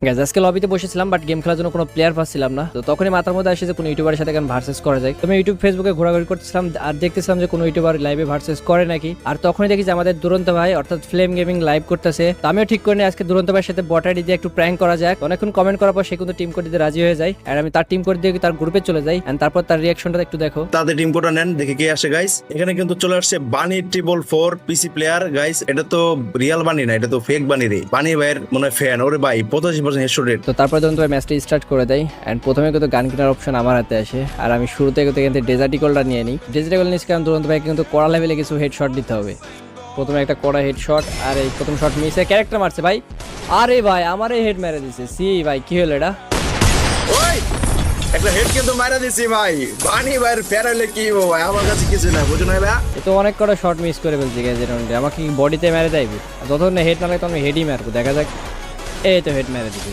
Guys আজকে লবিতে বসেছিলাম বাট গেম খেলার জন্য কোনো প্লেয়ার পাচ্ছিলাম না। তো তখনই মাথার মধ্যে আসে যে কোনো ইউটিউবারের সাথে কেন ভার্সেস করা যায়। তো আমি ইউটিউব ফেসবুকে ঘোরাঘুরি করতেছিলাম আর দেখতেছিলাম যে কোনো ইউটিউবার লাইভে ভার্সেস করে নাকি। আর তখনই দেখি যে আমাদের দুরন্ত ভাই অর্থাৎ ফ্লেম গেমিং লাইভ করতেছে। তো আমিও ঠিক করে নিই আজকে দুরন্ত ভাইয়ের সাথে বট আইডি দিয়ে একটু প্র্যাঙ্ক করা যাক। অনেকক্ষণ কমেন্ট করার পর সে কিন্তু টিম কোড দিতে রাজি হয়ে যায় আর আমি তার টিম কোড দিয়ে তার গ্রুপে চলে যাই এন্ড তারপর তার রিঅ্যাকশনটা একটু দেখো। তাদের টিম কোডটা নেন, দেখে কে আসে গাইস। এখানে কিন্তু চলে আসছে বানি 444 পিসি প্লেয়ার গাইস। এটা তো রিয়েল বানি না, এটা তো ফেক বানি রে। বানি ভাইয়ের মনে হয় ফ্যান। ওরে ভাই 85% হেডশট রেট। তো তারপর যখন তুমি ম্যাচটা স্টার্ট করে দেয় এন্ড প্রথমে কিন্তু গান কেনার অপশন আমার হাতে আসে আর আমি শুরুতে কিন্তু ডেজার্ট ইগলটা নিয়ে নিই। ডেজার্ট ইগল নিচ্ছি কারণ দুরন্ত ভাই কিন্তু কড়া লেভেলে কিছু হেডশট দিতে হবে। প্রথমে একটা কড়া হেডশট আর এই প্রথম শট মিসে ক্যারেক্টার মারছে ভাই। আরে ভাই আমারে হেড মেরে দিছে। সি ভাই কি হলো এটা? ওই একটা হেড কিন্তু মারা দিছি ভাই। বানি ভাইয়ের ফেরাইলে কি হবো ভাই, আমার কাছে কিছু না, বুঝো না ভাই। এ তো অনেক কটা শট মিস করে ফেলছি গাইজ। এটা আমাকে বডিতে মেরে দেয়, যতক্ষণ হেড না লাগে তখন হেডই মারবো। দেখা যাক। এই তো হেড মেরে দিচ্ছে।